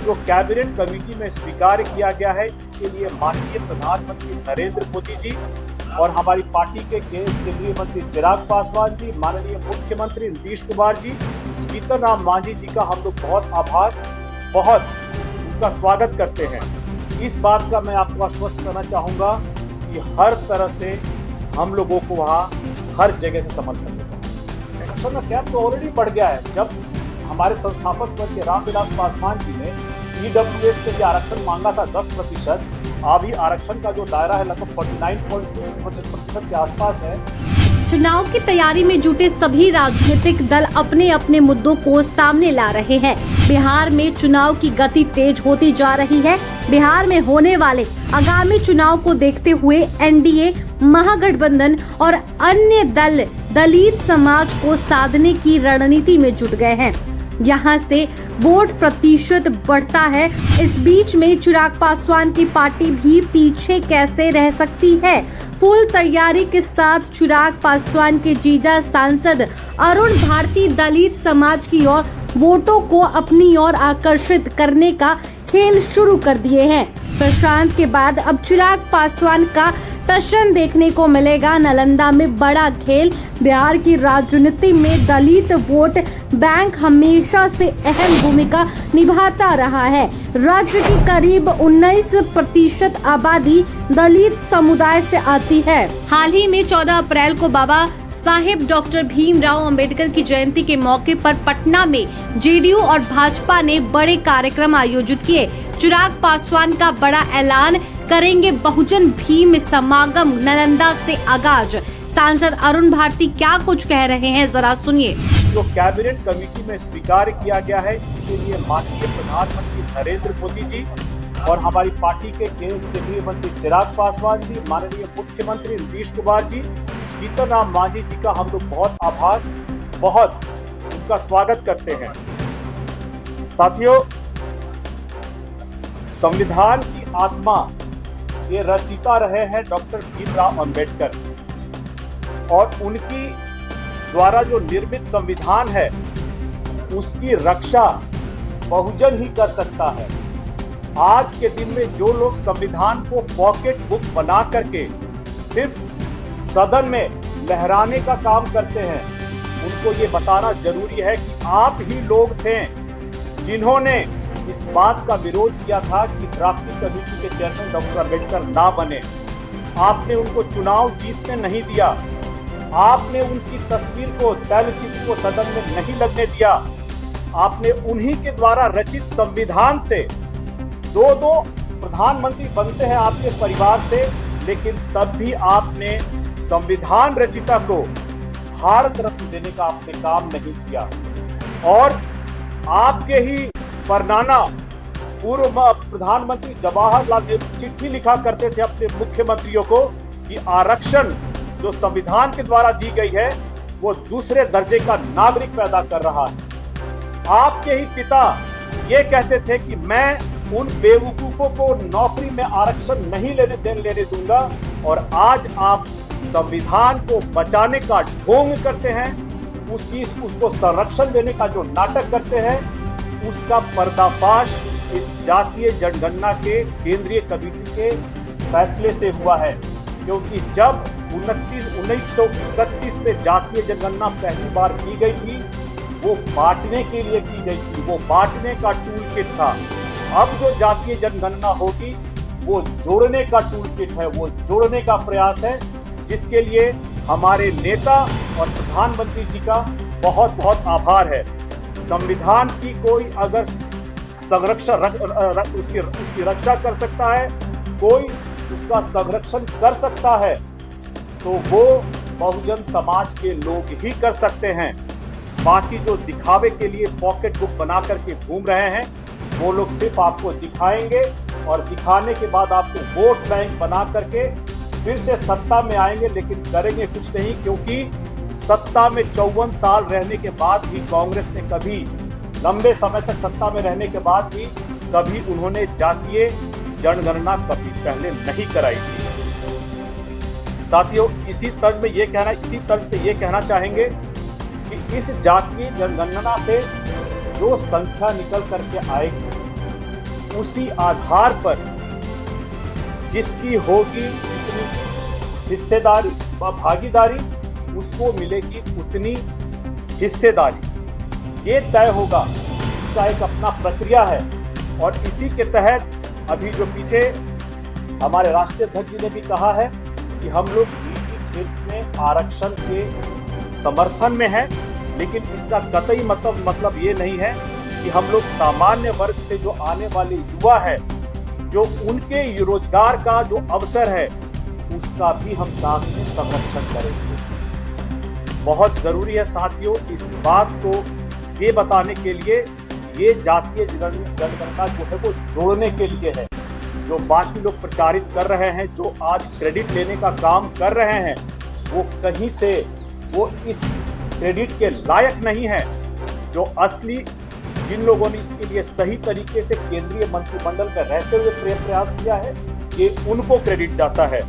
जो cabinet committee में स्वीकार किया गया है, इसके लिए माननीय प्रधानमंत्री नरेंद्र मोदी जी और हमारी पार्टी के केंद्रीय मंत्री चिराग पासवान जी, माननीय मुख्यमंत्री नीतीश कुमार जी, जीतन राम मांझी जी का हम लोग बहुत उनका स्वागत करते हैं। इस बात का मैं आपको आश्वस्त करना चाहूँगा कि हर तरह से हम लोगों को वहाँ हर जगह से समर्थन मिलेगा। इलेक्शन का कैंप तो ऑलरेडी बढ़ गया है। जब हमारे संस्थापक स्वर्गीय रामविलास पासवान जी ने ईडब्ल्यूएस के लिए आरक्षण मांगा था 10%, अभी आरक्षण का जो दायरा है लगभग 49.2% के आसपास है। चुनाव की तैयारी में जुटे सभी राजनीतिक दल अपने अपने मुद्दों को सामने ला रहे हैं। बिहार में चुनाव की गति तेज होती जा रही है। बिहार में होने वाले आगामी चुनाव को देखते हुए एनडीए, महागठबंधन और अन्य दल दलित समाज को साधने की रणनीति में जुट गए हैं। यहाँ से वोट प्रतिशत बढ़ता है। इस बीच में चिराग पासवान की पार्टी भी पीछे कैसे रह सकती है। फुल तैयारी के साथ चिराग पासवान के जीजा सांसद अरुण भारती दलित समाज की ओर वोटों को अपनी ओर आकर्षित करने का खेल शुरू कर दिए हैं। प्रशांत के बाद अब चिराग पासवान का टशन देखने को मिलेगा। नालंदा में बड़ा खेल। बिहार की राजनीति में दलित वोट बैंक हमेशा से अहम भूमिका निभाता रहा है। राज्य की करीब 19% आबादी दलित समुदाय से आती है। हाल ही में 14 अप्रैल को बाबा साहेब डॉक्टर भीमराव अंबेडकर की जयंती के मौके पर पटना में जेडीयू और भाजपा ने बड़े कार्यक्रम आयोजित किए। चिराग पासवान का बड़ा ऐलान करेंगे बहुजन भीम समागम नालंदा से आगाज। सांसद अरुण भारती क्या कुछ कह रहे हैं, जरा सुनिए। जो कैबिनेट कमेटी में स्वीकार किया गया है, इसके लिए माननीय प्रधानमंत्री नरेंद्र मोदी जी और हमारी पार्टी के केंद्रीय मंत्री चिराग पासवान जी, माननीय मुख्यमंत्री नीतीश कुमार जी, जीतन राम मांझी जी का हम लोग बहुत उनका स्वागत करते हैं। साथियों, संविधान की आत्मा ये रचिता रहे हैं डॉक्टर भीमराव अंबेडकर, और उनकी द्वारा जो निर्मित संविधान है उसकी रक्षा बहुजन ही कर सकता है। आज के दिन में जो लोग संविधान को पॉकेट बुक बना करके सिर्फ सदन में लहराने का काम करते हैं, उनको ये बताना जरूरी है कि आप ही लोग थे जिन्होंने इस बात का विरोध किया था कि ड्राफ्टिंग कमेटी के चेयरमैन डॉक्टर अंबेडकर ना बने। आपने उनको चुनाव जीतने नहीं दिया। आपने उनकी तस्वीर को, तैलचित्र को सदन में नहीं लगने दिया। आपने उन्हीं के द्वारा रचित संविधान से दो प्रधानमंत्री बनते हैं आपके परिवार से, लेकिन तब भी आपने संविधान रचिता को भारत रत्न देने का आपने काम नहीं किया। और आपके ही परनाना पूर्व प्रधानमंत्री जवाहरलाल नेहरू चिट्ठी लिखा करते थे अपने मुख्यमंत्रियों को कि आरक्षण जो संविधान के द्वारा दी गई है वो दूसरे दर्जे का नागरिक पैदा कर रहा है। आपके ही पिता ये कहते थे कि मैं उन बेवकूफों को नौकरी में आरक्षण नहीं लेने दूंगा, और आज आप संविधान को बचाने का ढोंग करते हैं, उसको संरक्षण देने का जो नाटक करते हैं, उसका पर्दाफाश इस जातीय जनगणना के केंद्रीय कमेटी के फैसले से हुआ है। क्योंकि जब 1931 में जातीय जनगणना पहली बार की गई थी, वो बांटने के लिए की गई थी, वो बांटने का टूल किट था। अब जो जातीय जनगणना होगी वो जोड़ने का टूल किट है, वो जोड़ने का प्रयास है, जिसके लिए हमारे नेता और प्रधानमंत्री जी का बहुत आभार है। संविधान की कोई अगर उसकी रक्षा कर सकता है, कोई उसका संरक्षण कर सकता है, तो वो बहुजन समाज के लोग ही कर सकते हैं। बाकी जो दिखावे के लिए पॉकेट बुक बना करके घूम रहे हैं, वो लोग सिर्फ आपको दिखाएंगे और दिखाने के बाद आपको वोट बैंक बना करके फिर से सत्ता में आएंगे, लेकिन करेंगे कुछ नहीं। क्योंकि सत्ता में 54 साल रहने के बाद भी कांग्रेस ने कभी, लंबे समय तक सत्ता में रहने के बाद भी कभी उन्होंने जातीय जनगणना कभी पहले नहीं कराई थी। साथियों, इसी तर्ज पे ये कहना चाहेंगे कि इस जातीय जनगणना से जो संख्या निकल करके आएगी उसी आधार पर जिसकी होगी उतनी हिस्सेदारी व भागीदारी, उसको मिलेगी उतनी हिस्सेदारी। ये तय होगा, इसका एक अपना प्रक्रिया है। और इसी के तहत अभी जो पीछे हमारे राष्ट्रीय अध्यक्ष जी ने भी कहा है कि हम लोग निजी क्षेत्र में आरक्षण के समर्थन में हैं, लेकिन इसका कतई मतलब ये नहीं है कि हम लोग सामान्य वर्ग से जो आने वाले युवा है, जो उनके रोजगार का जो अवसर है, उसका भी हम साथ में संरक्षण करेंगे। बहुत जरूरी है साथियों, इस बात को ये बताने के लिए, ये जातीय जनगणना जो है वो जोड़ने के लिए है। जो बाकी लोग प्रचारित कर रहे हैं, जो आज क्रेडिट लेने का काम कर रहे हैं, वो कहीं से वो इस क्रेडिट के लायक नहीं है। जो असली जिन लोगों ने इसके लिए सही तरीके से केंद्रीय मंत्रिमंडल का रहते हुए प्रयास किया है, ये उनको क्रेडिट जाता है।